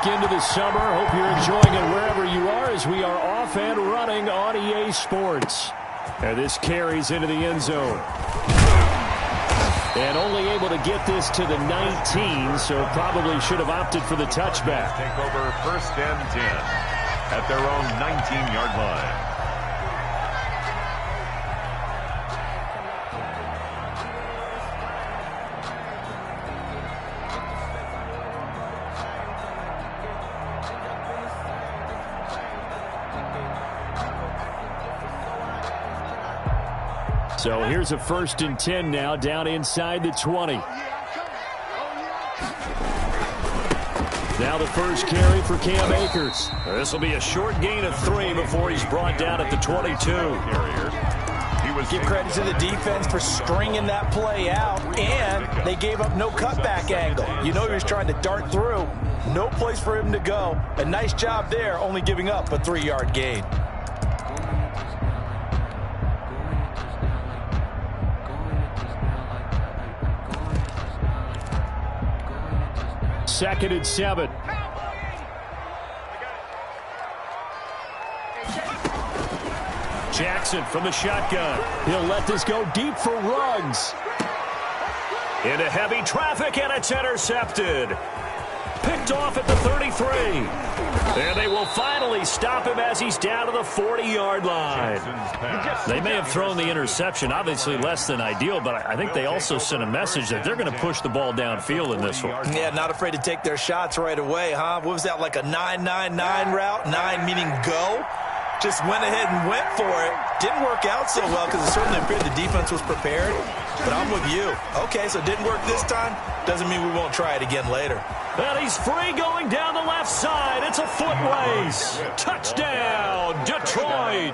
back into the summer. Hope you're enjoying it wherever you are as we are off and running on EA Sports. And this carries into the end zone. And only able to get this to the 19, so probably should have opted for the touchback. Take over 1st and 10 at their own 19-yard line. So here's a 1st and 10 now, down inside the 20. Now the first carry for Cam Akers. This will be a short gain of 3 before he's brought down at the 22. Give credit to the defense for stringing that play out, and they gave up no cutback angle. You know he was trying to dart through. No place for him to go. A nice job there, only giving up a 3-yard gain. 2nd and 7. Jackson from the shotgun. He'll let this go deep for Ruggs. Into heavy traffic, and it's intercepted. Picked off at the 33. And they will finally stop him as he's down to the 40-yard line. They may have thrown the interception, obviously less than ideal, but I think they also sent a message that they're going to push the ball downfield in this one. Yeah, not afraid to take their shots right away, huh? What was that, like a 9-9-9 route? 9 meaning go? Just went ahead and went for it. Didn't work out so well because it certainly appeared the defense was prepared. But I'm with you. Okay, so it didn't work this time. Doesn't mean we won't try it again later. And he's free going down the left side. It's a foot race. Touchdown, Detroit.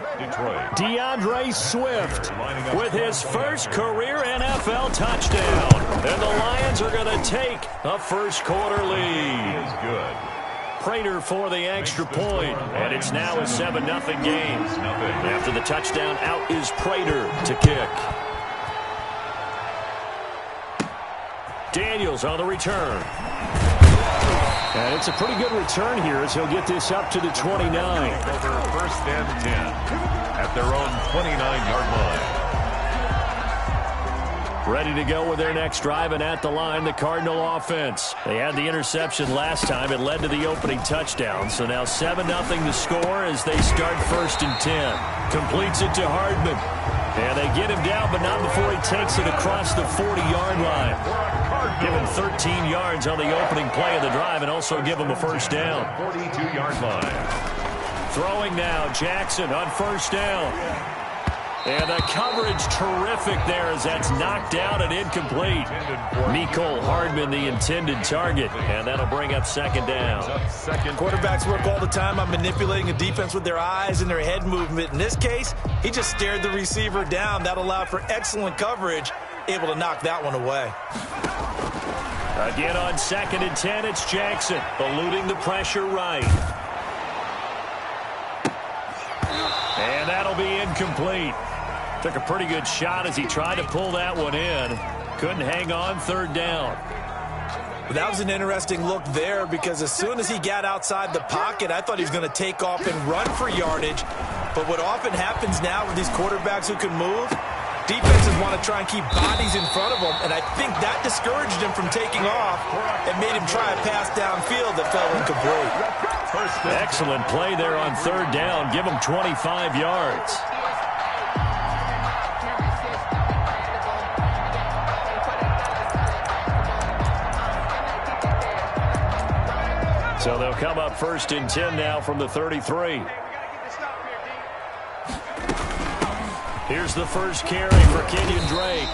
DeAndre Swift with his first career NFL touchdown. And the Lions are going to take a first-quarter lead. Good. Prater for the extra point, and it's now a 7-0 game. After the touchdown, out is Prater to kick. Daniels on the return. And it's a pretty good return here as he'll get this up to the 29. Over 1st and 10 at their own 29-yard line. Ready to go with their next drive, and at the line, the Cardinal offense. They had the interception last time. It led to the opening touchdown. So now 7-0 to score as they start 1st and 10. Completes it to Hardman. And they get him down, but not before he takes it across the 40-yard line. Give him 13 yards on the opening play of the drive and also give him a first down. 42-yard line. Throwing now, Jackson on 1st down. And the coverage terrific there as that's knocked out and incomplete. Mecole Hardman, the intended target, and that'll bring up 2nd down. Quarterbacks work all the time on manipulating a defense with their eyes and their head movement. In this case, he just stared the receiver down. That allowed for excellent coverage, able to knock that one away. Again on 2nd and 10, it's Jackson, eluding the pressure right. And that'll be incomplete. Took a pretty good shot as he tried to pull that one in. Couldn't hang on, 3rd down. Well, that was an interesting look there because as soon as he got outside the pocket, I thought he was going to take off and run for yardage. But what often happens now with these quarterbacks who can move, defenses want to try and keep bodies in front of them, and I think that discouraged him from taking off and made him try a pass downfield that fell incomplete. Excellent play there on 3rd down. Give him 25 yards. So they'll come up 1st and 10 now from the 33. Here's the first carry for Kenyon Drake.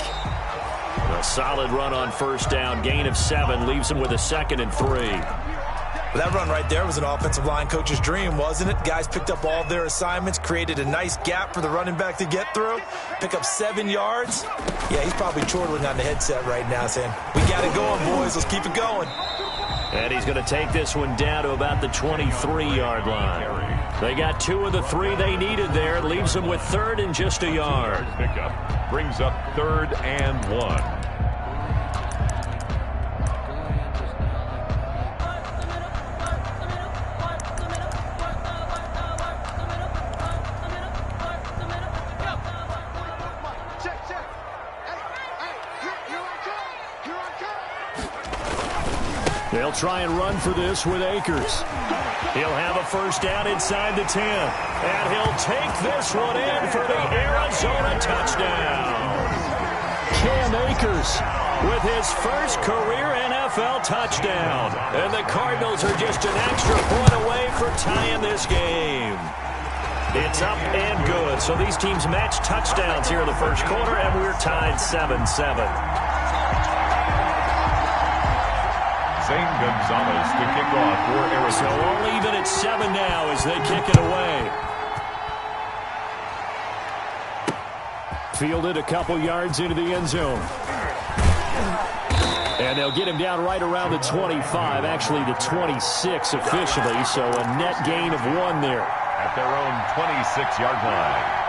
A solid run on 1st down. Gain of 7 leaves him with a 2nd and 3. Well, that run right there was an offensive line coach's dream, wasn't it? Guys picked up all their assignments, created a nice gap for the running back to get through, pick up 7 yards. Yeah, he's probably chortling on the headset right now saying, we got it going, boys. Let's keep it going. And he's going to take this one down to about the 23-yard line. They got 2 of the 3 they needed there. Leaves them with 3rd and just a yard. Pickup brings up 3rd and 1. They'll try and run for this with Akers. He'll have a first down inside the 10. And he'll take this one in for the Arizona touchdown. Cam Akers with his first career NFL touchdown. And the Cardinals are just an extra point away from tying this game. It's up and good. So these teams match touchdowns here in the first quarter, and we're tied 7-7. Zane Gonzalez to kick off for Arizona. So all even at 7 now as they kick it away. Fielded a couple yards into the end zone. And they'll get him down right around the 25, actually the 26 officially, so a net gain of 1 there. At their own 26-yard line.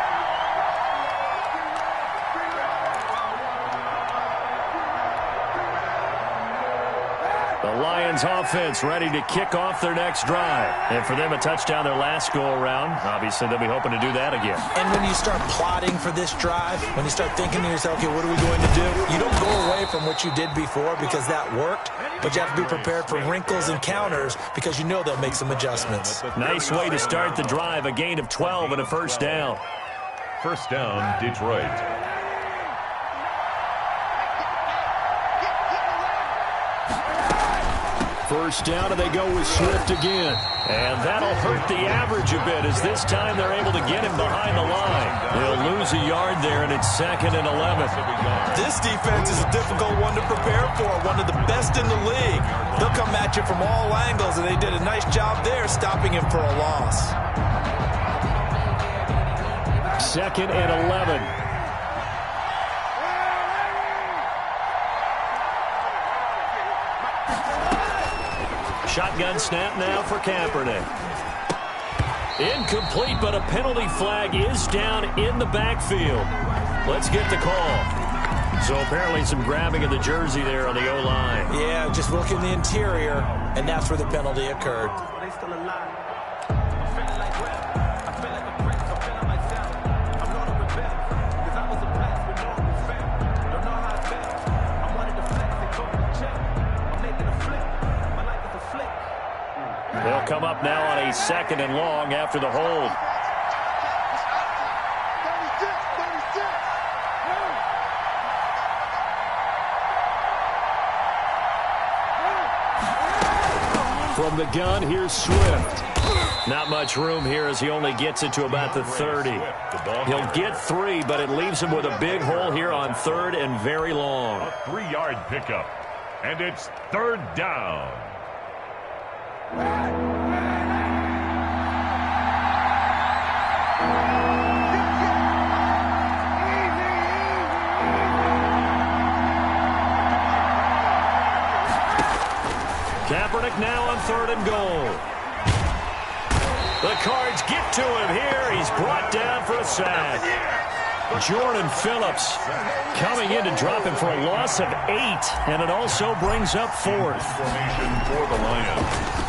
The Lions offense ready to kick off their next drive. And for them, a touchdown their last go-around. Obviously, they'll be hoping to do that again. And when you start plotting for this drive, when you start thinking to yourself, okay, what are we going to do? You don't go away from what you did before because that worked, but you have to be prepared for wrinkles and counters because you know they'll make some adjustments. Nice way to start the drive, a gain of 12 and a first down. First down, Detroit. First down, and they go with Swift again. And that'll hurt the average a bit as this time they're able to get him behind the line. They'll lose a yard there, and it's 2nd and 11. This defense is a difficult one to prepare for, one of the best in the league. They'll come at you from all angles, and they did a nice job there stopping him for a loss. 2nd and 11. Shotgun snap now for Kaepernick. Incomplete, but a penalty flag is down in the backfield. Let's get the call. So apparently some grabbing of the jersey there on the O-line. Yeah, just look in the interior, and that's where the penalty occurred. They'll come up now on a 2nd and long after the hold. From the gun, here's Swift. Not much room here as he only gets it to about the 30. He'll get 3, but it leaves him with a big hole here on 3rd and very long. A 3-yard pickup, and it's 3rd down. Kaepernick now on 3rd and goal. The Cards get to him here. He's brought down for a sack. Jordan Phillips coming in to drop him for a loss of 8, and it also brings up 4th. Formation for the Lions.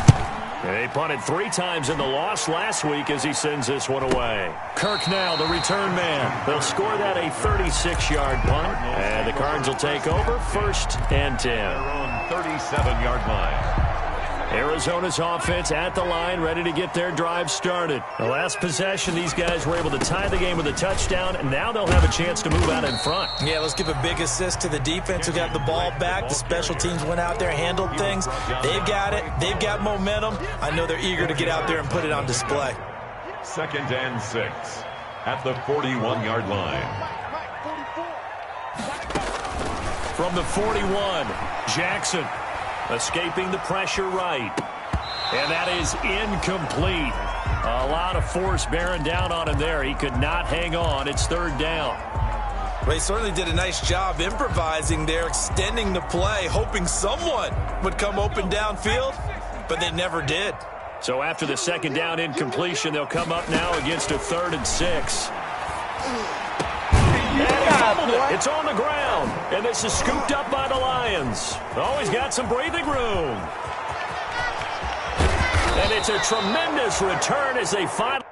They punted 3 times in the loss last week as he sends this one away. Kirk now, the return man. They'll score that a 36-yard punt, and the Cards will take over 1st and 10. They're on 37-yard line. Arizona's offense at the line, ready to get their drive started. The last possession, these guys were able to tie the game with a touchdown, and now they'll have a chance to move out in front. Yeah, let's give a big assist to the defense who got the ball back. The special teams went out there, handled things. They've got it. They've got momentum. I know they're eager to get out there and put it on display. 2nd and 6 at the 41-yard line. From the 41, Jackson escaping the pressure right. And that is incomplete. A lot of force bearing down on him there. He could not hang on. It's 3rd down. Well, he certainly did a nice job improvising there, extending the play, hoping someone would come open downfield, but they never did. So after the 2nd down incompletion, they'll come up now against a 3rd and 6. And he fumbled it. It's on the ground. And this is scooped up by the Lions. Oh, he's got some breathing room. And it's a tremendous return as they finally...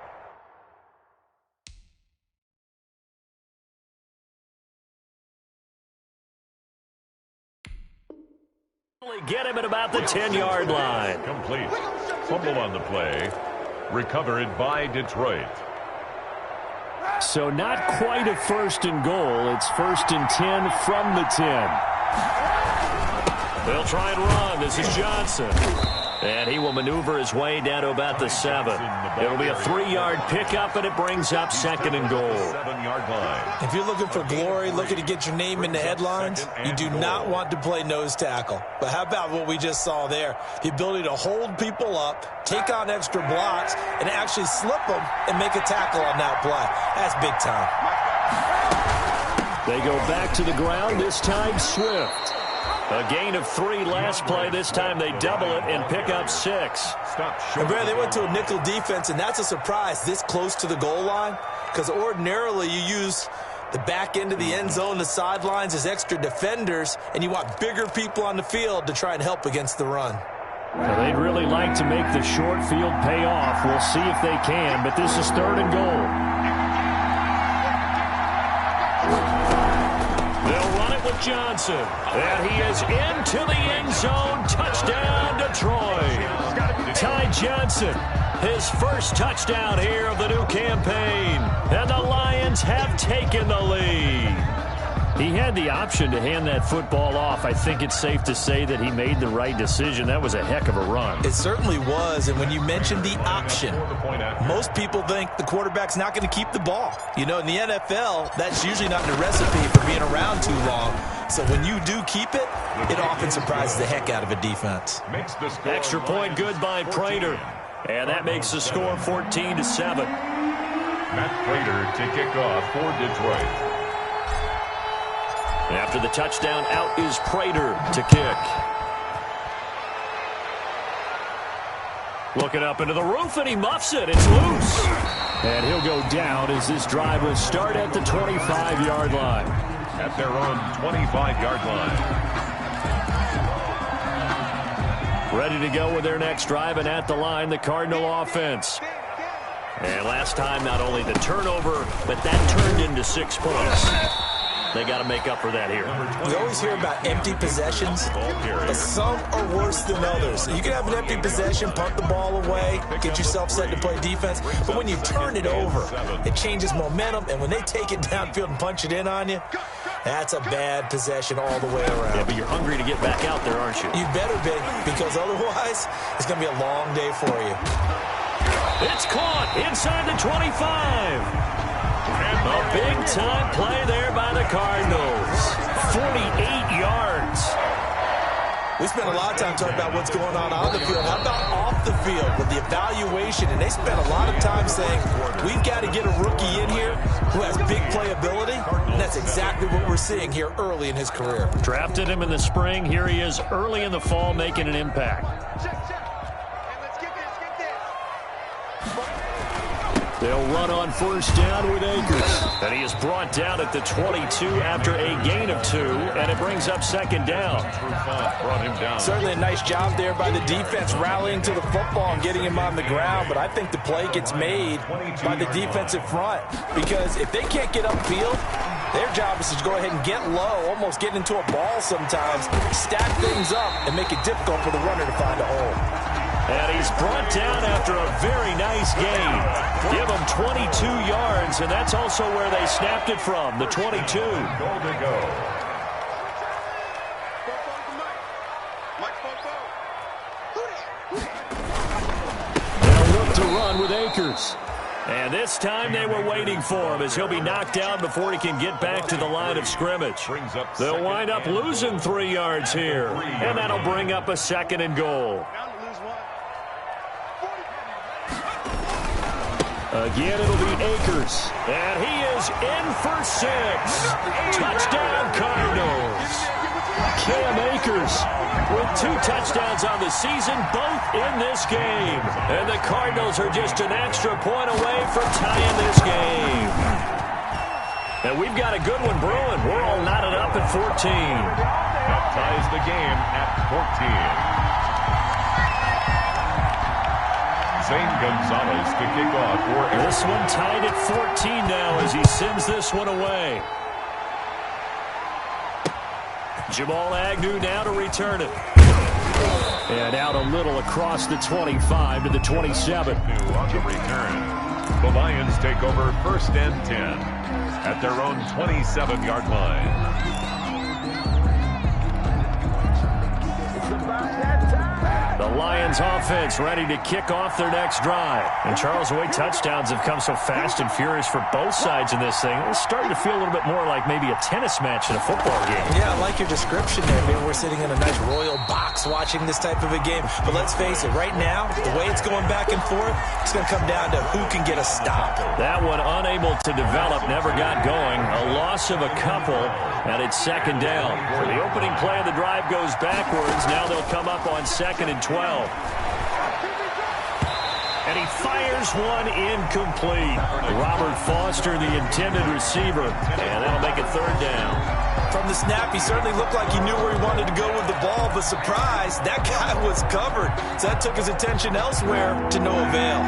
Get him at about the 10-yard line. Complete. Fumble on the play. Recovered by Detroit. So not quite a 1st and goal. It's 1st and 10 from the 10. They'll try and run. This is Johnson. And he will maneuver his way down to about the 7. It'll be a 3-yard pickup, and it brings up 2nd and goal. 7-yard line. If you're looking for glory, looking to get your name in the headlines, you do not want to play nose tackle. But how about what we just saw there? The ability to hold people up, take on extra blocks, and actually slip them and make a tackle on that play. That's big time. They go back to the ground, this time Swift. A gain of 3 last play. This time they double it and pick up 6. And Brad, they went to a nickel defense, and that's a surprise this close to the goal line, because ordinarily you use the back end of the end zone, the sidelines as extra defenders, and you want bigger people on the field to try and help against the run. Well, they'd really like to make the short field pay off. We'll see if they can, but this is 3rd and goal. Johnson, and he is into the end zone. Touchdown, Detroit. Ty Johnson, his first touchdown here of the new campaign, and the Lions have taken the lead. He had the option to hand that football off. I think it's safe to say that he made the right decision. That was a heck of a run. It certainly was, and when you mentioned the option, most people think the quarterback's not going to keep the ball. You know, in the NFL, that's usually not the recipe for being around too long. So when you do keep it, it often surprises the heck out of a defense. Extra point good by Prater, and that makes the score 14-7. Matt Prater to kick off for Detroit. After the touchdown, out is Prater to kick. Looking up into the roof, and he muffs it. It's loose. And he'll go down as this drive will start at the 25-yard line. At their own 25-yard line. Ready to go with their next drive, and at the line, the Cardinal offense. And last time, not only the turnover, but that turned into 6 points. They got to make up for that here. We always hear about empty possessions, but some are worse than others. You can have an empty possession, punt the ball away, get yourself set to play defense, but when you turn it over, it changes momentum, and when they take it downfield and punch it in on you, that's a bad possession all the way around. Yeah, but you're hungry to get back out there, aren't you? You better be, because otherwise, it's going to be a long day for you. It's caught inside the 25. A big-time play there by the Cardinals. 48 yards. We spent a lot of time talking about what's going on the field. How about off the field with the evaluation? And they spent a lot of time saying, we've got to get a rookie in here who has big playability. And that's exactly what we're seeing here early in his career. Drafted him in the spring. Here he is early in the fall making an impact. They'll run on first down with Akers. And he is brought down at the 22 after a gain of 2, and it brings up 2nd down. Brought him down. Certainly a nice job there by the defense rallying to the football and getting him on the ground, but I think the play gets made by the defensive front, because if they can't get upfield, their job is to go ahead and get low, almost get into a ball sometimes, stack things up, and make it difficult for the runner to find a hole. And he's brought down after a very nice gain. Give him 22 yards, and that's also where they snapped it from, the 22. Goal to go. They'll look to run with Akers. And this time they were waiting for him as he'll be knocked down before he can get back to the line of scrimmage. They'll wind up losing 3 yards here, and that'll bring up a 2nd and goal. Again, it'll be Akers. And he is in for 6. Touchdown, Cardinals. Cam Akers with 2 touchdowns on the season, both in this game. And the Cardinals are just an extra point away from tying this game. And we've got a good one brewing. We're all knotted up at 14. That ties the game at 14. Zane Gonzalez to kick off for this one tied at 14 now as he sends this one away. Jamal Agnew now to return it. And out a little across the 25 to the 27. On the return, the Lions take over 1st and 10 at their own 27-yard line. The Lions offense ready to kick off their next drive. And Charles, the way touchdowns have come so fast and furious for both sides in this thing, it's starting to feel a little bit more like maybe a tennis match in a football game. Yeah, I like your description there. Maybe we're sitting in a nice royal box watching this type of a game. But let's face it, right now, the way it's going back and forth, it's going to come down to who can get a stop. That one unable to develop, never got going. A loss of a couple, and it's 2nd down. The opening play of the drive goes backwards. Now they'll come up on 2nd and 12. And he fires one incomplete. Robert Foster, the intended receiver, and that'll make it 3rd down. From the snap, he certainly looked like he knew where he wanted to go with the ball, but surprise, that guy was covered. So that took his attention elsewhere to no avail.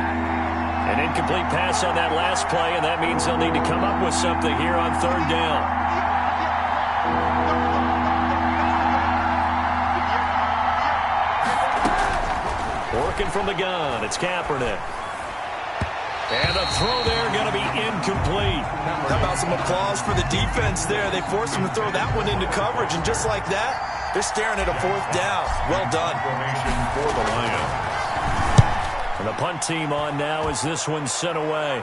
An incomplete pass on that last play, and that means they'll need to come up with something here on 3rd down. Working from the gun, it's Kaepernick. And the throw there going to be incomplete. How about some applause for the defense there? They forced him to throw that one into coverage, and just like that, they're staring at a 4th down. Well done. For the Lions. And the punt team on now as this one's sent away.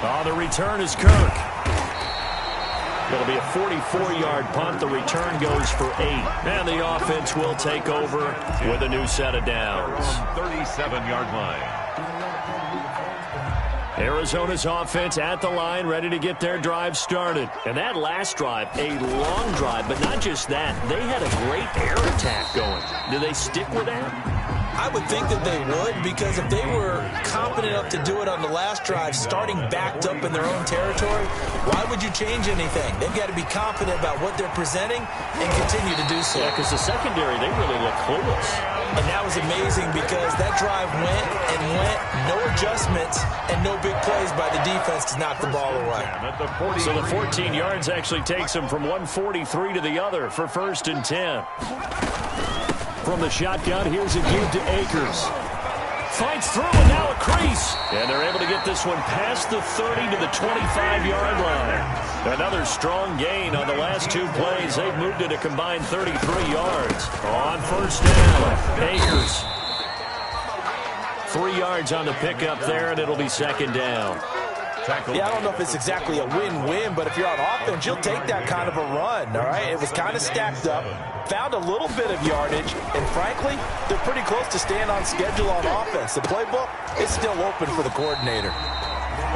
On the return is Kirk. It'll be a 44-yard punt. The return goes for 8. And the offense will take over with a new set of downs. 37-yard line. Arizona's offense at the line, ready to get their drive started. And that last drive, a long drive, but not just that. They had a great air attack going. Do they stick with that? I would think that they would, because if they were confident enough to do it on the last drive, starting backed up in their own territory, why would you change anything? They've got to be confident about what they're presenting and continue to do so. Yeah, because the secondary, they really look clueless. And that was amazing because that drive went and went, no adjustments, and no big plays by the defense to knock the ball away. So the 14 yards actually takes them from 143 to the other for 1st and 10. From the shotgun, here's a give to Akers. Fights through, and now a crease. And they're able to get this one past the 30 to the 25-yard line. Another strong gain on the last 2 plays. They've moved it a combined 33 yards. On 1st down, Akers. 3 yards on the pickup there, and it'll be 2nd down. Yeah, I don't know if it's exactly a win-win, but if you're on offense, you'll take that kind of a run, all right? It was kind of stacked up, found a little bit of yardage, and frankly, they're pretty close to staying on schedule on offense. The playbook is still open for the coordinator.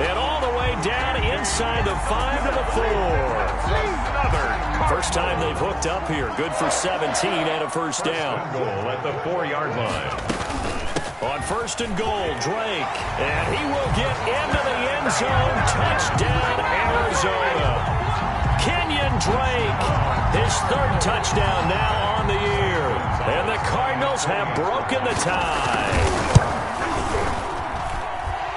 And all the way down inside the 5 to the 4. First time they've hooked up here. Good for 17 and a 1st down. Goal at the 4-yard line. On 1st and goal, Drake. And he will get into the end zone. Touchdown, Arizona. Kenyon Drake, his 3rd touchdown now on the year. And the Cardinals have broken the tie.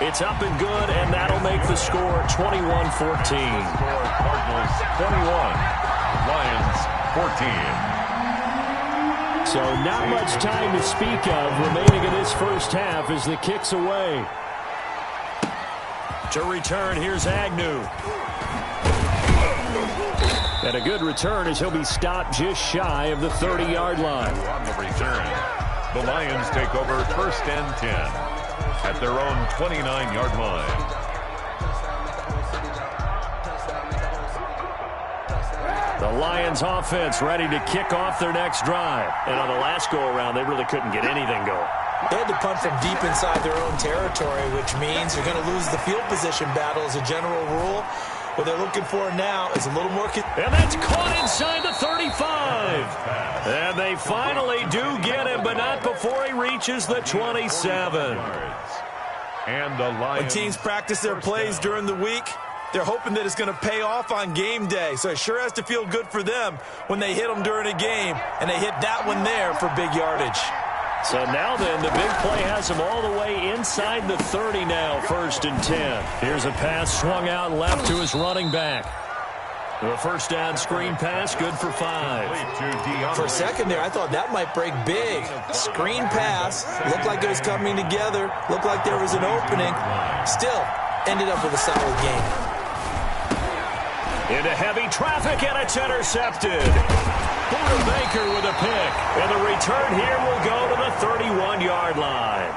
It's up and good, and that'll make the score 21-14. Cardinals 21, Lions 14. So not much time to speak of remaining in this 1st half as the kick's away. To return, here's Agnew. And a good return as he'll be stopped just shy of the 30-yard line. On the return, the Lions take over 1st and 10 at their own 29-yard line. The Lions offense ready to kick off their next drive. And on the last go-around, they really couldn't get anything going. They had to punt from deep inside their own territory, which means you're going to lose the field position battle as a general rule. What they're looking for now is a little more... And that's caught inside the 35. And they finally do get him, but not before he reaches the 27. And the Lions... When teams practice their plays during the week, they're hoping that it's going to pay off on game day. So it sure has to feel good for them when they hit them during a game, and they hit that one there for big yardage. So now then, the big play has him all the way inside the 30 now, 1st and 10. Here's a pass swung out left to his running back. The first down screen pass, good for 5. For a second there, I thought that might break big. Screen pass, looked like it was coming together, looked like there was an opening. Still, ended up with a solid game. Into heavy traffic, and it's intercepted. Buda Baker with a pick, and the return here will go to the 31-yard line.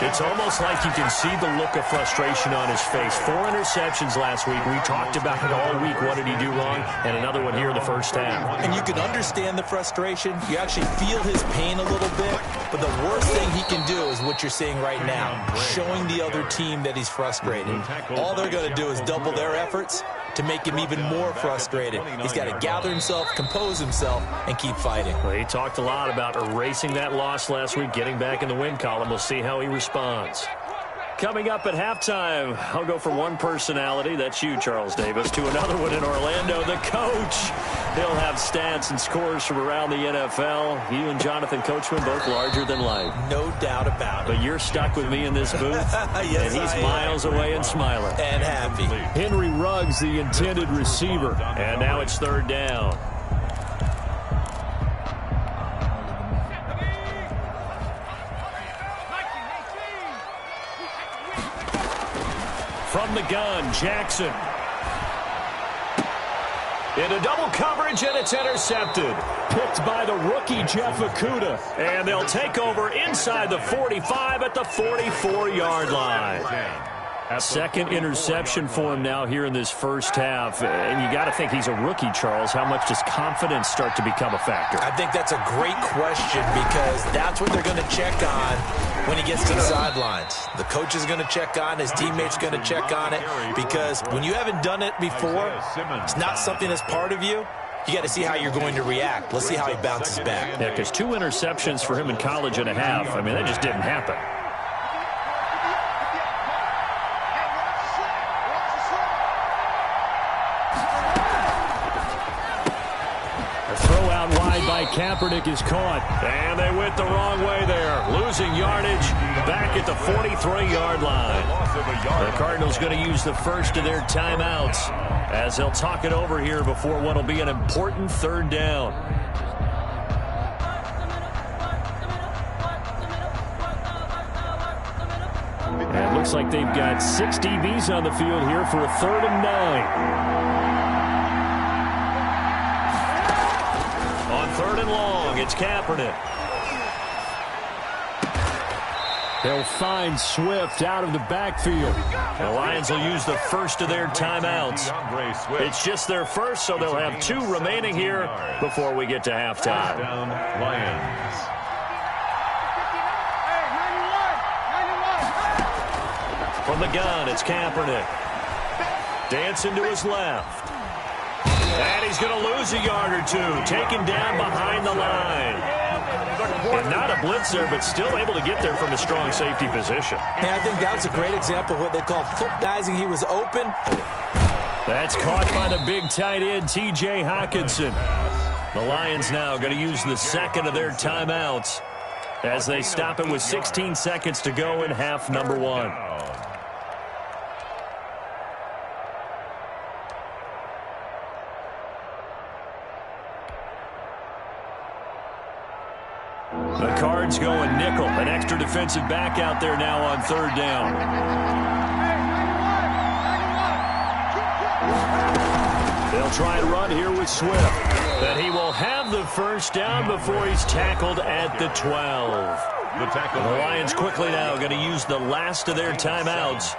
It's almost like you can see the look of frustration on his face. 4 interceptions last week. We talked about it all week. What did he do wrong? And another one here in the first half. And you can understand the frustration. You actually feel his pain a little bit. But the worst thing he can do is what you're seeing right now, showing the other team that he's frustrated. All they're going to do is double their efforts to make him even more frustrated. He's got to gather himself, compose himself, and keep fighting. Well, he talked a lot about erasing that loss last week, getting back in the win column. We'll see how he responds. Coming up at halftime, I'll go from one personality, that's you, Charles Davis, to another one in Orlando, the coach. He'll have stats and scores from around the NFL. You and Jonathan Coachman, both larger than life. No doubt about it. But you're stuck with me in this booth, yes, and he's miles away and smiling. And happy. Henry Ruggs, the intended receiver, and now it's third down. From the gun, Jackson. Into double coverage, and it's intercepted. Picked by the rookie, Jeff Okudah. And they'll take over inside the 45 at the 44-yard line. Second interception for him now here in this first half. And you got to think he's a rookie, Charles. How much does confidence start to become a factor? I think that's a great question because that's what they're going to check on when he gets to the sidelines. The coach is going to check on, his teammates are going to check on it, because when you haven't done it before, it's not something that's part of you. You got to see how you're going to react. Let's see how he bounces back. Yeah, because 2 interceptions for him in college and a half. I mean, that just didn't happen. By Kaepernick is caught, and they went the wrong way there, losing yardage back at the 43-yard line. The Cardinals going to use the first of their timeouts as they'll talk it over here before what will be an important third down. And it looks like they've got 6 DBs on the field here for a 3rd and 9. On 3rd and long, it's Kaepernick. They'll find Swift out of the backfield. The Lions will use the first of their timeouts. It's just their first, so they'll have 2 remaining here before we get to halftime. Lions. From the gun, it's Kaepernick. Dancing to his left. And he's going to lose a yard or 2, taken down behind the line. And not a blitzer, but still able to get there from a strong safety position. Yeah, I think that was a great example of what they call footguizing. He was open. That's caught by the big tight end, T.J. Hockenson. The Lions now going to use the second of their timeouts as they stop it with 16 seconds to go in half number 1. The Cards going nickel. An extra defensive back out there now on 3rd down. They'll try and run here with Swift. But he will have the first down before he's tackled at the 12. The Lions quickly now going to use the last of their timeouts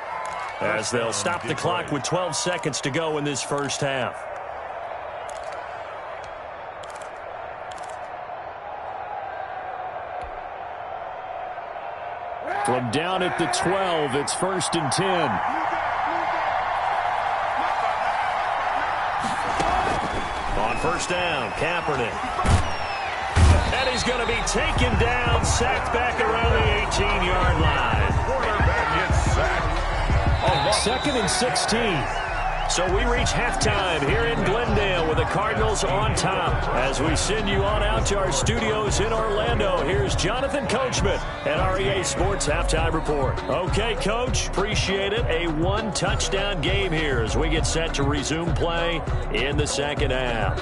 as they'll stop the clock with 12 seconds to go in this first half. From down at the 12, it's 1st and 10. On 1st down, Kaepernick. And he's going to be taken down, sacked back around the 18-yard line. Quarterback gets sacked. 2nd and 16. So we reach halftime here in Glendale with the Cardinals on top. As we send you on out to our studios in Orlando, here's Jonathan Coachman at our EA Sports Halftime Report. Okay, Coach, appreciate it. A one-touchdown game here as we get set to resume play in the second half.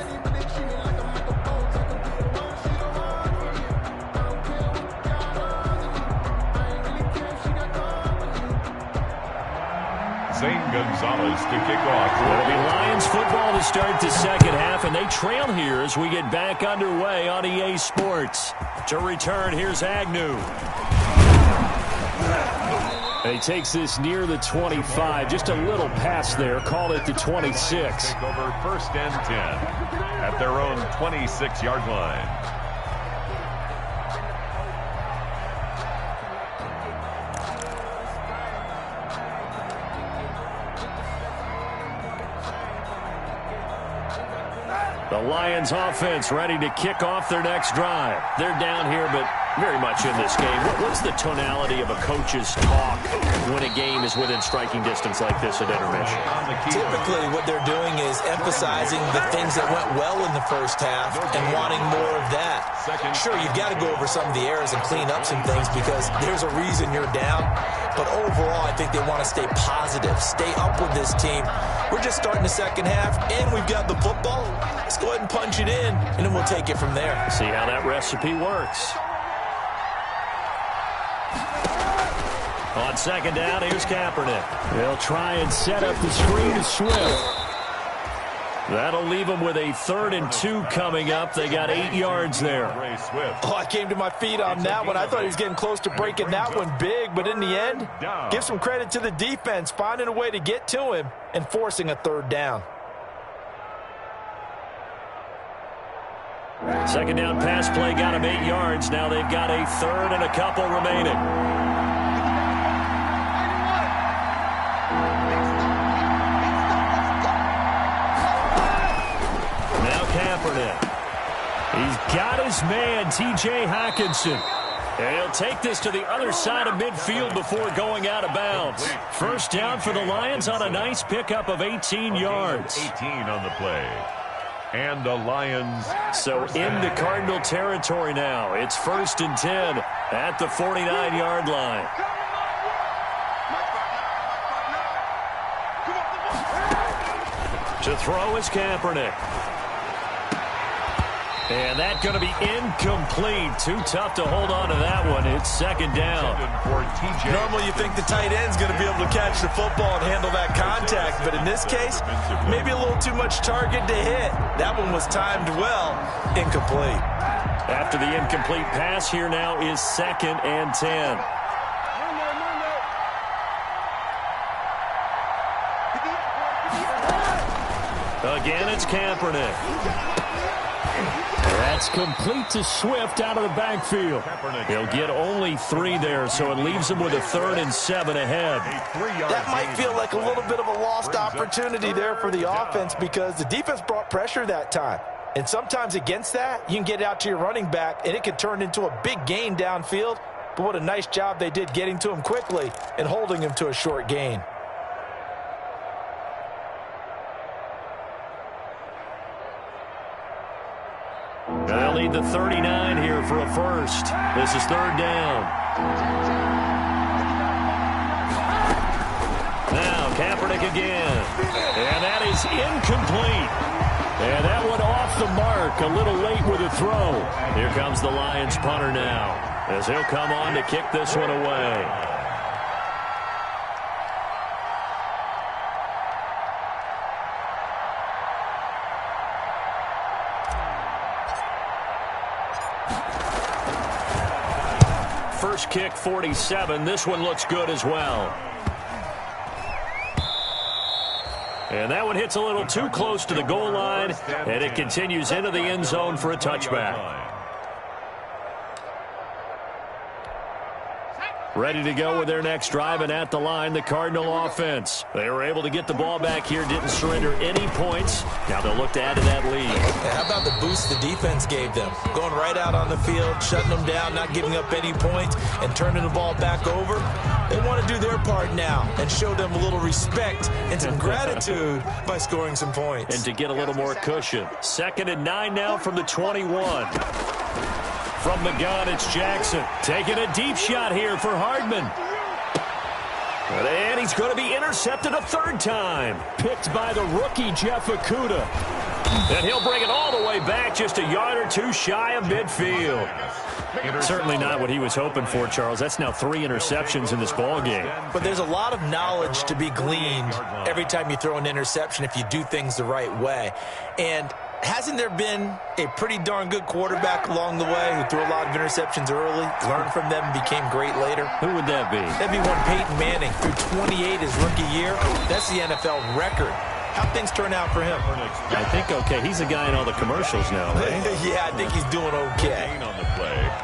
Zane Gonzalez to kick off. It'll be Lions football to start the second half, and they trail here as we get back underway on EA Sports. To return, here's Agnew. And he takes this near the 25. Just a little pass there. Called it the 26. Take over 1st and 10 at their own 26-yard line. The Lions offense ready to kick off their next drive. They're down here, but very much in this game. What's the tonality of a coach's talk when a game is within striking distance like this at intermission? Typically, what they're doing is emphasizing the things that went well in the first half and wanting more of that. Sure, you've got to go over some of the errors and clean up some things because there's a reason you're down. But overall, I think they want to stay positive, stay up with this team. We're just starting the second half, and we've got the football. Let's go ahead and punch it in, and then we'll take it from there. See how that recipe works. On second down, here's Kaepernick. They'll try and set up the screen to Swift. That'll leave them with a 3rd and 2 coming up. They got 8 yards there. Oh, I came to my feet on that one. I thought he was getting close to breaking that one big, but in the end, give some credit to the defense, finding a way to get to him and forcing a 3rd down. Second down pass play got him 8 yards. Now they've got a 3rd and a couple remaining. He's got his man, T.J. Hockenson. And he'll take this to the other side of midfield before going out of bounds. First down for the Lions on a nice pickup of 18 yards. 18 on the play. And the Lions. So into Cardinal territory now. It's 1st and 10 at the 49-yard line. To throw is Kaepernick. And that's going to be incomplete. Too tough to hold on to that one. It's second down. Normally you think the tight end's going to be able to catch the football and handle that contact, but in this case, maybe a little too much target to hit. That one was timed well. Incomplete. After the incomplete pass, here now is 2nd and 10. Again, it's Kaepernick. That's complete to Swift out of the backfield. He'll get only 3 there, so it leaves him with a 3rd and 7 ahead. That might feel like a little bit of a lost opportunity there for the offense because the defense brought pressure that time. And sometimes against that, you can get out to your running back, and it could turn into a big gain downfield. But what a nice job they did getting to him quickly and holding him to a short gain. They'll need the 39 here for a first. This is 3rd down. Now Kaepernick again. And that is incomplete. And that one off the mark. A little late with a throw. Here comes the Lions punter now, as he'll come on to kick this one away. First kick, 47. This one looks good as well. And that one hits a little too close to the goal line, and it continues into the end zone for a touchback. Ready to go with their next drive, and at the line, the Cardinal offense. They were able to get the ball back here, didn't surrender any points. Now they'll look to add to that lead. Yeah, how about the boost the defense gave them? Going right out on the field, shutting them down, not giving up any points, and turning the ball back over. They want to do their part now and show them a little respect and some gratitude by scoring some points. And to get a little more cushion. 2nd and 9 now from the 21. From the gun, it's Jackson. Taking a deep shot here for Hardman. And he's going to be intercepted a 3rd time. Picked by the rookie, Jeff Okudah. And he'll bring it all the way back, just a yard or 2 shy of midfield. Certainly not what he was hoping for, Charles. That's now 3 interceptions in this ball game. But there's a lot of knowledge to be gleaned every time you throw an interception if you do things the right way. And hasn't there been a pretty darn good quarterback along the way who threw a lot of interceptions early, learned from them, and became great later? Who would that be? That'd be one Peyton Manning. Threw 28 his rookie year. That's the NFL record. How'd things turn out for him? I think okay. He's a guy in all the commercials now, right? Yeah, I think he's doing okay.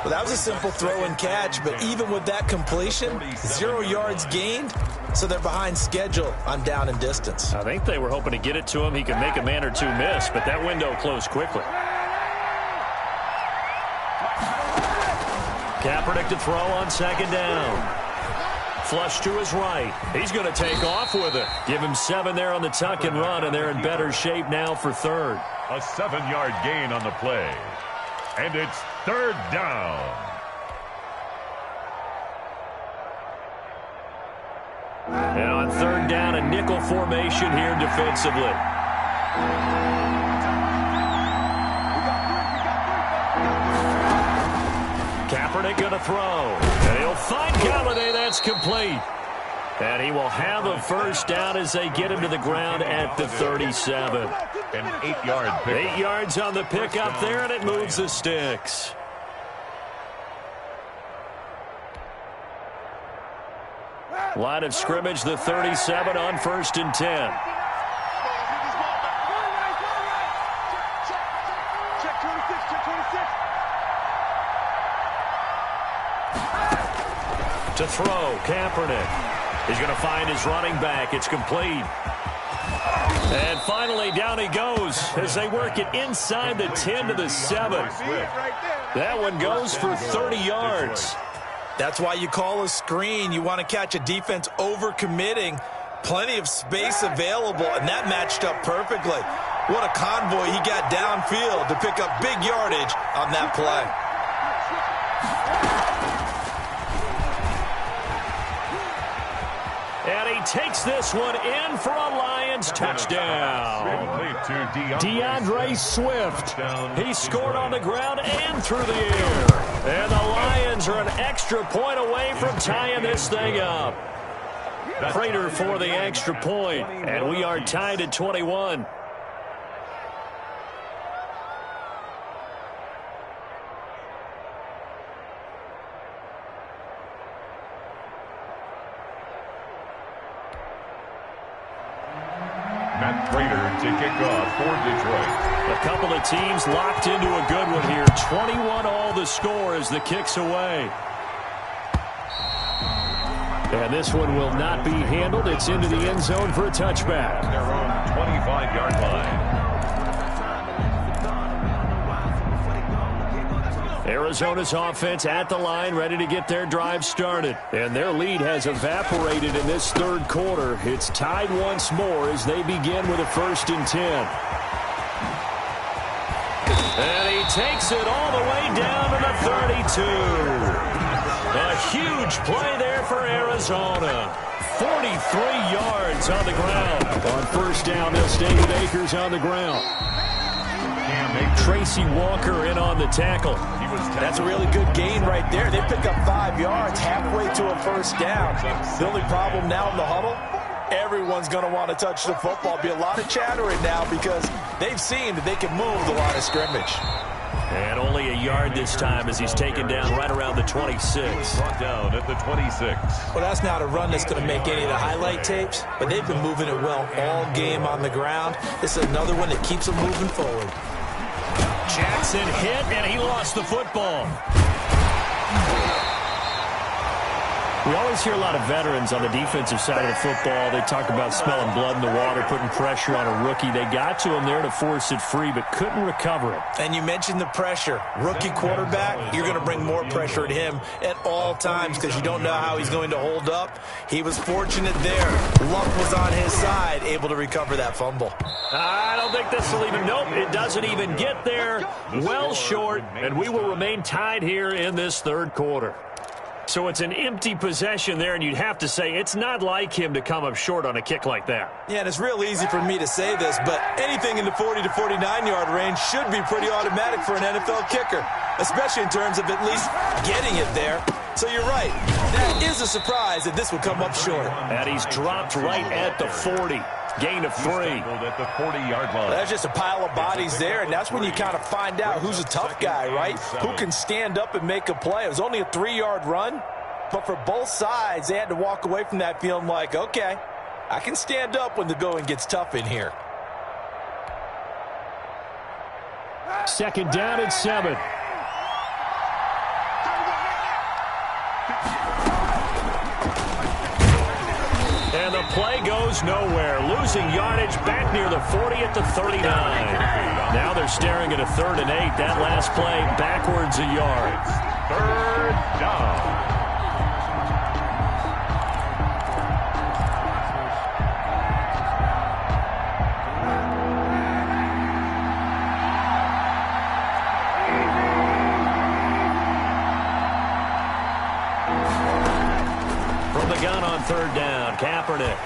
Well, that was a simple throw and catch, but even with that completion, 0 yards gained, so they're behind schedule on down and distance. I think they were hoping to get it to him. He could make a man or 2 miss, but that window closed quickly. Kaepernick to throw on 2nd down. Flush to his right. He's going to take off with it. Give him 7 there on the tuck and run, and they're in better shape now for 3rd. A 7-yard gain on the play. And it's 3rd down. And on 3rd down, a nickel formation here defensively. Kaepernick going to throw. And he'll find Galladay. That's complete. And he will have a 1st down as they get him to the ground at the 37. An 8-yard pickup. 8 yards on the pickup there, and it moves the sticks. Line of scrimmage, the 37 on 1st and 10. To throw, Kaepernick. He's going to find his running back. It's complete. And finally, down he goes as they work it inside the 10 to the 7. That one goes for 30 yards. That's why you call a screen. You want to catch a defense overcommitting. Plenty of space available, and that matched up perfectly. What a convoy he got downfield to pick up big yardage on that play. And he takes this one in for a Lions touchdown. DeAndre Swift. He scored on the ground and through the air. And the Lions are an extra point away from tying this thing up. Prater for the extra point, and we are tied at 21. Matt Prater to kick off for Detroit. A couple of teams locked into a good one here. 21 all the score as the kick's away. And this one will not be handled. It's into the end zone for a touchback. Their own 25-yard line. Arizona's offense at the line, ready to get their drive started. And their lead has evaporated in this 3rd quarter. It's tied once more as they begin with a 1st and 10. And he takes it all the way down to the 32. A huge play there for Arizona. 43 yards on the ground. On 1st down, they'll stay with Akers on the ground. Tracy Walker in on the tackle. That's a really good gain right there. They pick up 5 yards halfway to a 1st down. The only problem now in the huddle, everyone's going to want to touch the football. Be a lot of chattering now because they've seen that they can move the line of scrimmage. And only a yard this time as he's taken down right around the 26. Brought down at the 26. Well, that's not a run that's going to make any of the highlight tapes, but they've been moving it well all game on the ground. This is another one that keeps them moving forward. Jackson hit, and he lost the football. We always hear a lot of veterans on the defensive side of the football. They talk about smelling blood in the water, putting pressure on a rookie. They got to him there to force it free, but couldn't recover it. And you mentioned the pressure. Rookie quarterback, you're going to bring more pressure at him at all times because you don't know how he's going to hold up. He was fortunate there. Luck was on his side, able to recover that fumble. I don't think this will even, nope, it doesn't even get there. Well short, and we will remain tied here in this third quarter. So it's an empty possession there, and you'd have to say it's not like him to come up short on a kick like that. Yeah, and it's real easy for me to say this, but anything in the 40 to 49-yard range should be pretty automatic for an NFL kicker, especially in terms of at least getting it there. So you're right. That is a surprise that this would come up short. And he's dropped right at the 40. Gain of 3. At the 40-yard line. That's just a pile of bodies there, and that's when you kind of find out who's a tough guy, right? Who can stand up and make a play. It was only a 3-yard run, but for both sides, they had to walk away from that feeling like, okay, I can stand up when the going gets tough in here. Second down and 7. And the play goes nowhere. Losing yardage back near the 40 at the 39. Now they're staring at a 3rd and 8. That last play backwards a yard. 3rd down. From the gun on 3rd down, Kaepernick.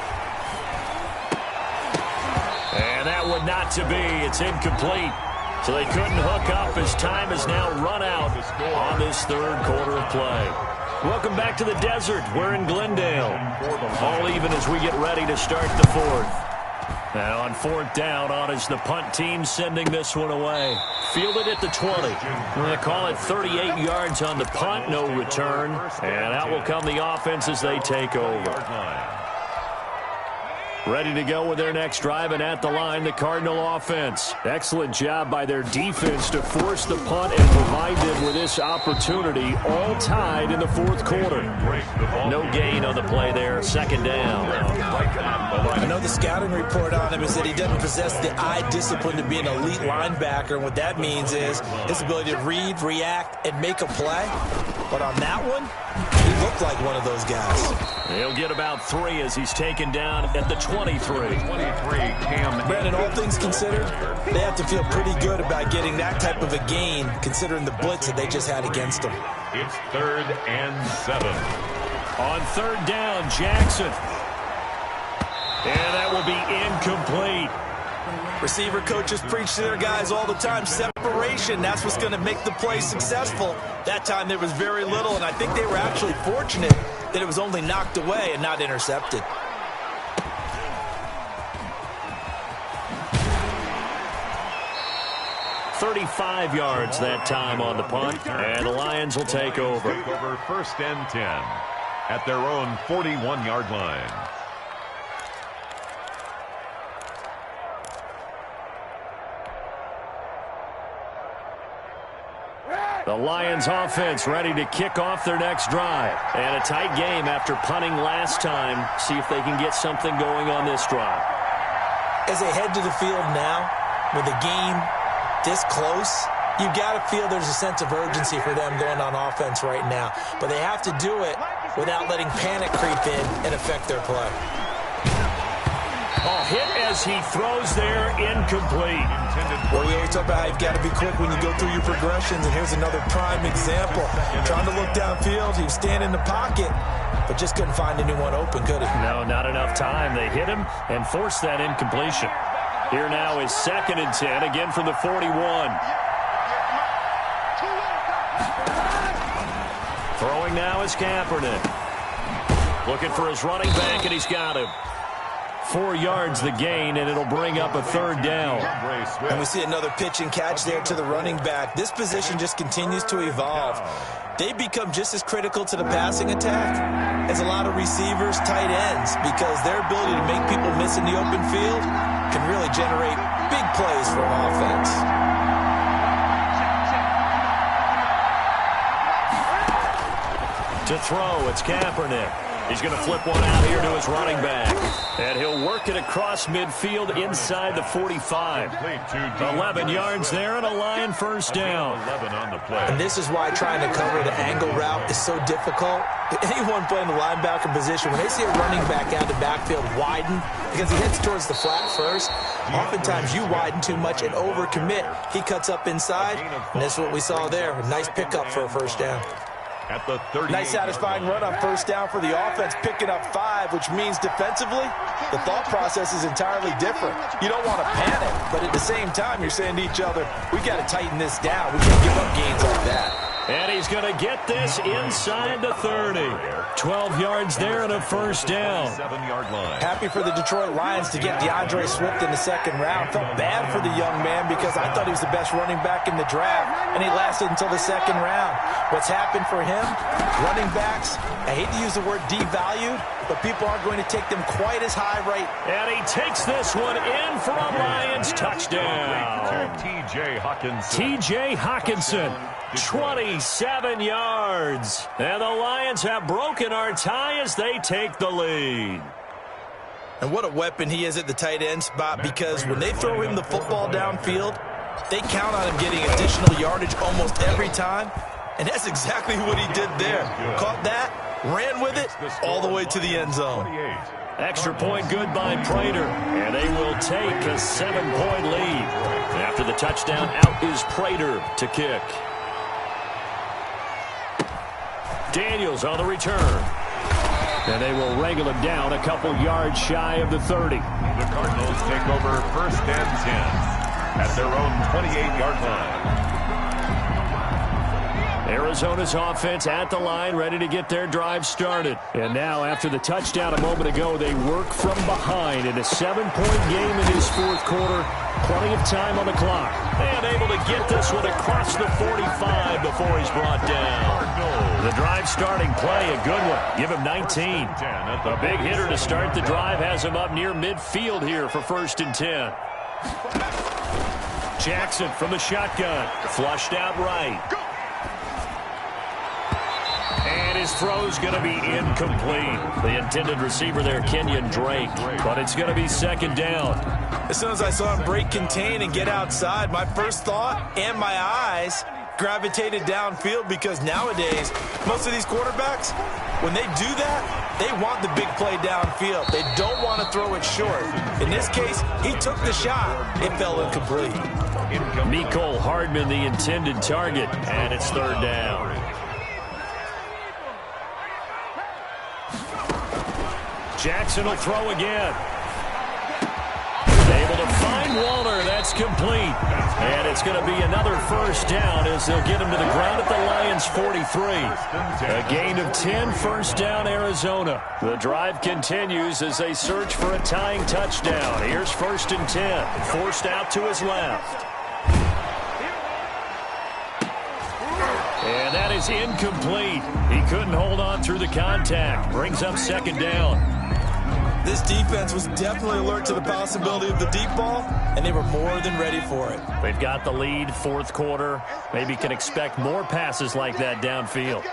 And that would not to be. It's incomplete. So they couldn't hook up as time is now run out on this third quarter of play. Welcome back to the desert. We're in Glendale. All even as we get ready to start the fourth. Now on 4th down, on is the punt team sending this one away. Fielded at the 20. We're going to call it 38 yards on the punt, no return. And out will come the offense as they take over. Ready to go with their next drive, and at the line, the Cardinal offense. Excellent job by their defense to force the punt and provide them with this opportunity, all tied in the 4th quarter. No gain on the play there, 2nd down. I know the scouting report on him is that he doesn't possess the eye discipline to be an elite linebacker, and what that means is his ability to read, react, and make a play. But on that one, he looked like one of those guys. He'll get about 3 as he's taken down at the 23. Brandon, all things considered, they have to feel pretty good about getting that type of a gain, considering the blitz that they just had against them. It's 3rd and 7. On 3rd down, Jackson. And that will be incomplete. Receiver coaches preach to their guys all the time, separation. That's what's going to make the play successful. That time there was very little, and I think they were actually fortunate that it was only knocked away and not intercepted. $35 yards that time on the punt, and the Lions will take over. Take over 1st and 10 at their own 41-yard line. The Lions offense ready to kick off their next drive. And a tight game after punting last time. See if they can get something going on this drive. As they head to the field now, with the game this close, you've got to feel there's a sense of urgency for them going on offense right now. But they have to do it without letting panic creep in and affect their play. Oh, hit as he throws there, incomplete. Well, we always talk about how you've got to be quick when you go through your progressions, and here's another prime example. Trying to look downfield, he was standing in the pocket, but just couldn't find anyone open, could he? No, not enough time. They hit him and forced that incompletion. Here now is 2nd and 10, again from the 41. Throwing now is Kaepernick. Looking for his running back, and he's got him. 4 yards the gain, and it'll bring up a 3rd down. And we see another pitch and catch there to the running back. This position just continues to evolve. They become just as critical to the passing attack as a lot of receivers, tight ends, because their ability to make people miss in the open field can really generate big plays for an offense. To throw, it's Kaepernick. He's going to flip one out here to his running back. And he'll work it across midfield inside the 45. 11 yards there and a Lion first down. 11 on the play. And this is why trying to cover the angle route is so difficult. Anyone playing the linebacker position, when they see a running back out the backfield widen, because he heads towards the flat first, oftentimes you widen too much and overcommit. He cuts up inside, and that's what we saw there. A nice pickup for a first down. At the 30. Nice satisfying run on first down for the offense, picking up 5, which means defensively, the thought process is entirely different. You don't want to panic, but at the same time, you're saying to each other, we got to tighten this down. We can't give up gains like that. And he's going to get this inside the 30. 12 yards there and a first down. 7-yard line. Happy for the Detroit Lions to get DeAndre Swift in the second round. Felt bad for the young man because I thought he was the best running back in the draft, and he lasted until the second round. What's happened for him? Running backs, I hate to use the word devalued, but people aren't going to take them quite as high right. And he takes this one in for a Lions touchdown. T.J. Hawkinson. T.J. Hawkinson, 27 yards. And the Lions have broken our tie as they take the lead. And what a weapon he is at the tight end spot, because when they throw him the football downfield, they count on him getting additional yardage almost every time. And that's exactly what he did there. Caught that, ran with it, all the way to the end zone. Extra point good by Prater, and they will take a 7-point lead. After the touchdown, out is Prater to kick. Daniels on the return. And they will wrangle him down a couple yards shy of the 30. The Cardinals take over first and 10 at their own 28-yard line. Arizona's offense at the line, ready to get their drive started. And now, after the touchdown a moment ago, they work from behind in a 7-point game in his fourth quarter. Plenty of time on the clock. And able to get this one across the 45 before he's brought down. The drive starting play, a good one. Give him 19. A big hitter to start the drive has him up near midfield here for first and 10. Jackson from the shotgun. Flushed out right. And his throw's going to be incomplete. The intended receiver there, Kenyon Drake. But it's going to be second down. As soon as I saw him break contain and get outside, my first thought and my eyes gravitated downfield, because nowadays, most of these quarterbacks, when they do that, they want the big play downfield. They don't want to throw it short. In this case, he took the shot. It fell incomplete. Mecole Hardman, the intended target, and it's third down. Jackson will throw again. Able to find Walter. That's complete. And it's going to be another first down as they'll get him to the ground at the Lions' 43. A gain of 10, first down, Arizona. The drive continues as they search for a tying touchdown. Here's first and 10. Forced out to his left. And that is incomplete. He couldn't hold on through the contact. Brings up second down. This defense was definitely alert to the possibility of the deep ball, and they were more than ready for it. They've got the lead, fourth quarter. Maybe can expect more passes like that downfield.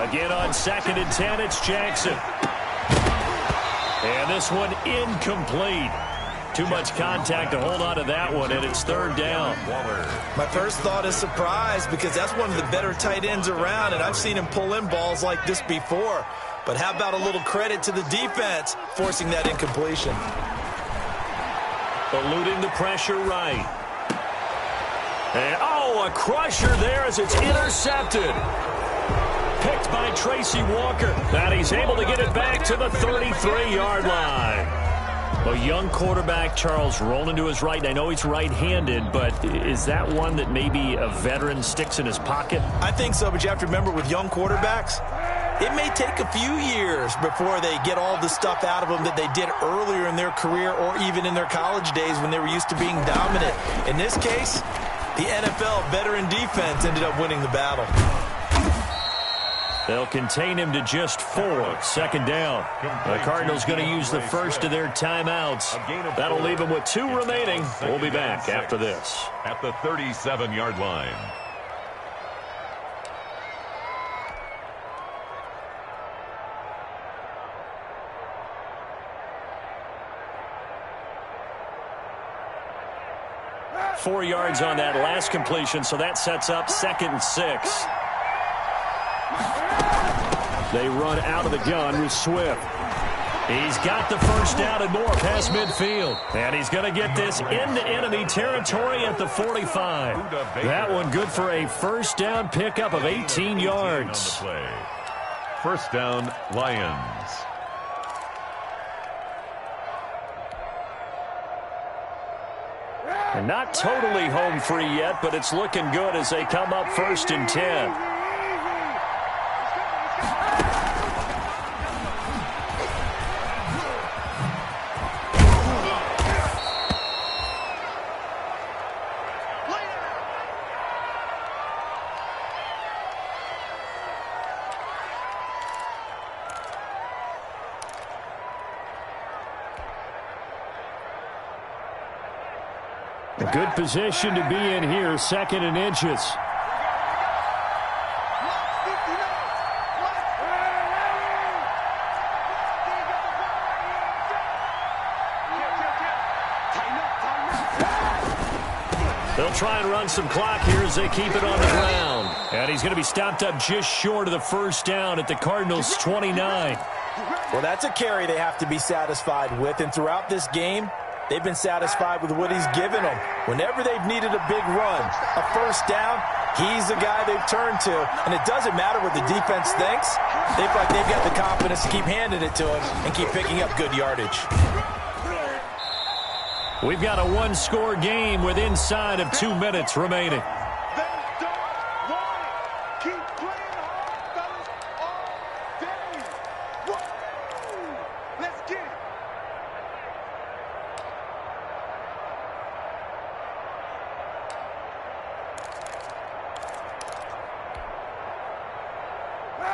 Again on second and 10, it's Jackson. And this one incomplete. Too much contact to hold on to that one, and it's third down. My first thought is surprise, because that's one of the better tight ends around, and I've seen him pull in balls like this before. But how about a little credit to the defense forcing that incompletion? Eluding the pressure right. And, oh, a crusher there as it's intercepted. Picked by Tracy Walker. And he's able to get it back to the 33-yard line. A young quarterback, Charles, rolling to his right. And I know he's right-handed, but is that one that maybe a veteran sticks in his pocket? I think so, but you have to remember with young quarterbacks, it may take a few years before they get all the stuff out of them that they did earlier in their career or even in their college days when they were used to being dominant. In this case, the NFL veteran defense ended up winning the battle. They'll contain him to just 4. Second down. The Cardinals going to use the first of their timeouts. That'll leave them with 2 remaining. We'll be back after this. At the 37-yard line. 4 yards on that last completion, so that sets up 2nd and 6. They run out of the gun with Swift. He's got the first down and more past midfield. And he's going to get this into enemy territory at the 45. That one good for a first down pickup of 18 yards. First down, Lions. And not totally home free yet, but it's looking good as they come up 1st and 10. A good position to be in here, 2nd and inches. They'll try and run some clock here as they keep it on the ground. And he's going to be stopped up just short of the first down at the Cardinals' 29. Well, that's a carry they have to be satisfied with, and throughout this game, they've been satisfied with what he's given them. Whenever they've needed a big run, a first down, he's the guy they've turned to. And it doesn't matter what the defense thinks. They feel like they've got the confidence to keep handing it to him and keep picking up good yardage. We've got a one-score game with inside of 2 minutes remaining.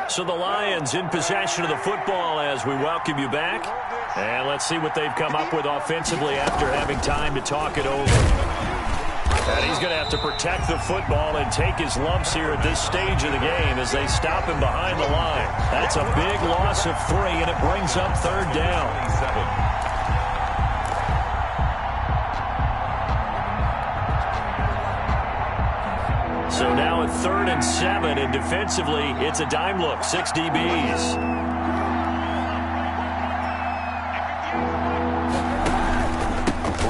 So the Lions in possession of the football as we welcome you back. And let's see what they've come up with offensively after having time to talk it over. And he's going to have to protect the football and take his lumps here at this stage of the game as they stop him behind the line. That's a big loss of 3, and it brings up 3rd down. So now at 3rd and 7, and defensively, it's a dime look, 6 DBs.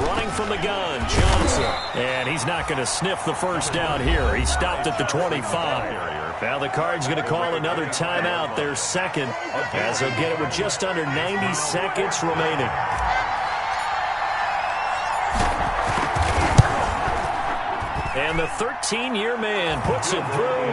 Running from the gun, Johnson. And he's not going to sniff the first down here. He stopped at the 25. Now the Cards going to call another timeout, their 2nd, as they'll get it with just under 90 seconds remaining. And the 13-year man puts it through,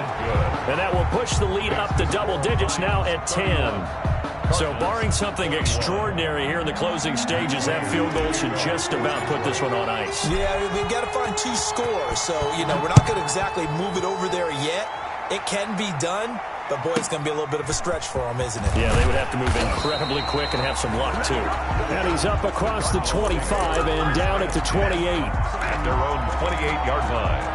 and that will push the lead up to double digits now at 10. So barring something extraordinary here in the closing stages, that field goal should just about put this one on ice. Yeah, they've got to find 2 scores. So, we're not going to exactly move it over there yet. It can be done, but, boy, it's going to be a little bit of a stretch for them, isn't it? Yeah, they would have to move incredibly quick and have some luck, too. And he's up across the 25 and down at the 28. At their own 28-yard line.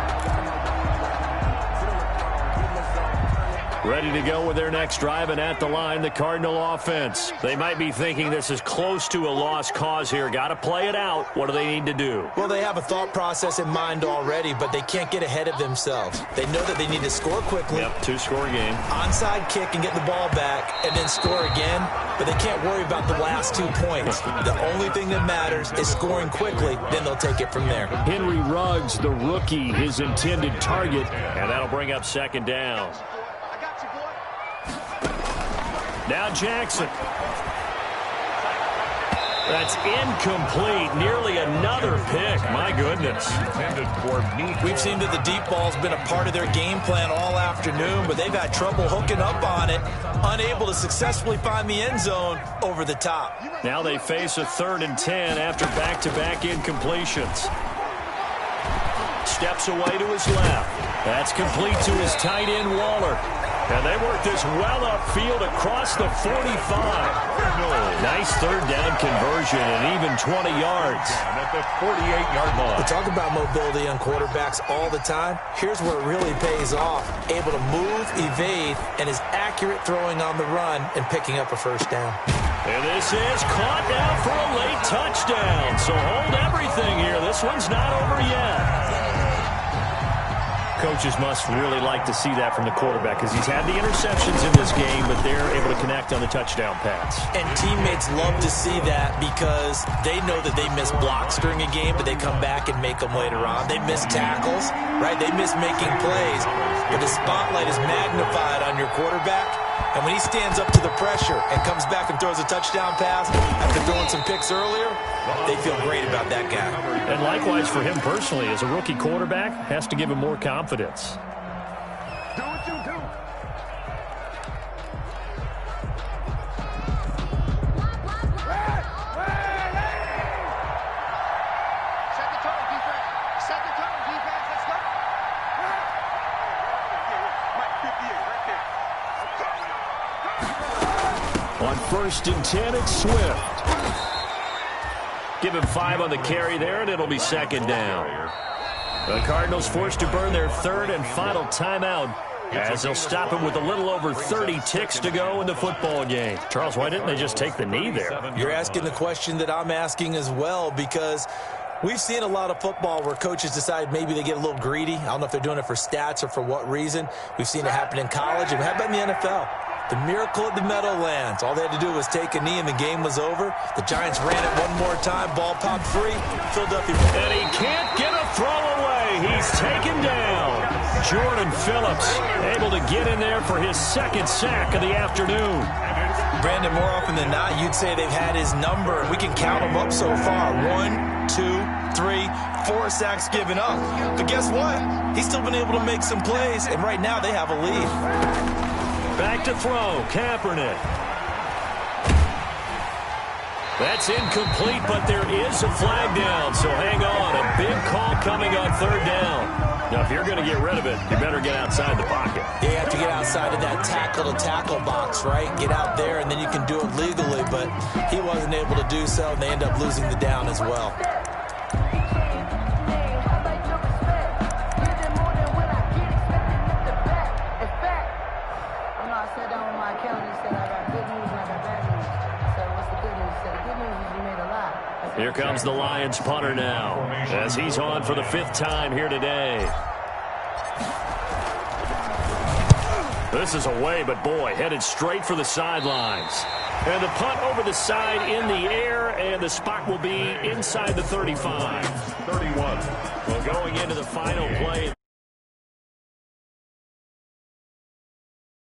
Ready to go with their next drive, and at the line, the Cardinal offense. They might be thinking this is close to a lost cause here. Got to play it out. What do they need to do? Well, they have a thought process in mind already, but they can't get ahead of themselves. They know that they need to score quickly. Yep, 2-score game. Onside kick and get the ball back, and then score again. But they can't worry about the last 2 points. The only thing that matters is scoring quickly. Then they'll take it from there. Henry Ruggs, the rookie, his intended target, and that'll bring up 2nd down. Now Jackson. That's incomplete. Nearly another pick. My goodness. We've seen that the deep ball's been a part of their game plan all afternoon, but they've had trouble hooking up on it, unable to successfully find the end zone over the top. Now they face a 3rd and 10 after back-to-back incompletions. Steps away to his left. That's complete to his tight end, Waller. And they work this well upfield across the 45. Nice 3rd down conversion and even 20 yards. At the 48-yard line. We talk about mobility on quarterbacks all the time. Here's where it really pays off. Able to move, evade, and is accurate throwing on the run and picking up a first down. And this is caught now for a late touchdown. So hold everything here. This one's not over yet. Coaches must really like to see that from the quarterback because he's had the interceptions in this game, but they're able to connect on the touchdown pass. And teammates love to see that because they know that they miss blocks during a game, but they come back and make them later on. They miss tackles, right? They miss making plays, but the spotlight is magnified on your quarterback. And when he stands up to the pressure and comes back and throws a touchdown pass after throwing some picks earlier, they feel great about that guy. And likewise for him personally, as a rookie quarterback, has to give him more confidence. Do what you do. Set the tone, defense. Set the tone, defense. Let's go. Mike, 58 right there. On 1st and 10, it's Swift. Give him 5 on the carry there, and it'll be 2nd down. The Cardinals forced to burn their 3rd and final timeout as they'll stop him with a little over 30 ticks to go in the football game. Charles, why didn't they just take the knee there? You're asking the question that I'm asking as well, because we've seen a lot of football where coaches decide maybe they get a little greedy. I don't know if they're doing it for stats or for what reason. We've seen it happen in college, and how about in the NFL? The miracle at the Meadowlands. All they had to do was take a knee and the game was over. The Giants ran it one more time. Ball popped free. Philadelphia. And he can't get a throw away. He's taken down. Jordan Phillips able to get in there for his 2nd sack of the afternoon. Brandon, more often than not, you'd say they've had his number. We can count them up so far. 1, 2, 3, 4 sacks given up. But guess what? He's still been able to make some plays, and right now they have a lead. Back to throw, Kaepernick. That's incomplete, but there is a flag down, so hang on. A big call coming on 3rd down. Now, if you're going to get rid of it, you better get outside the pocket. Yeah, you have to get outside of that tackle-to-tackle box, right? Get out there, and then you can do it legally, but he wasn't able to do so, and they end up losing the down as well. Here comes the Lions punter now, as he's on for the 5th time here today. This is away, but boy, headed straight for the sidelines. And the punt over the side in the air, and the spot will be inside the 35. 31. Well, going into the final play.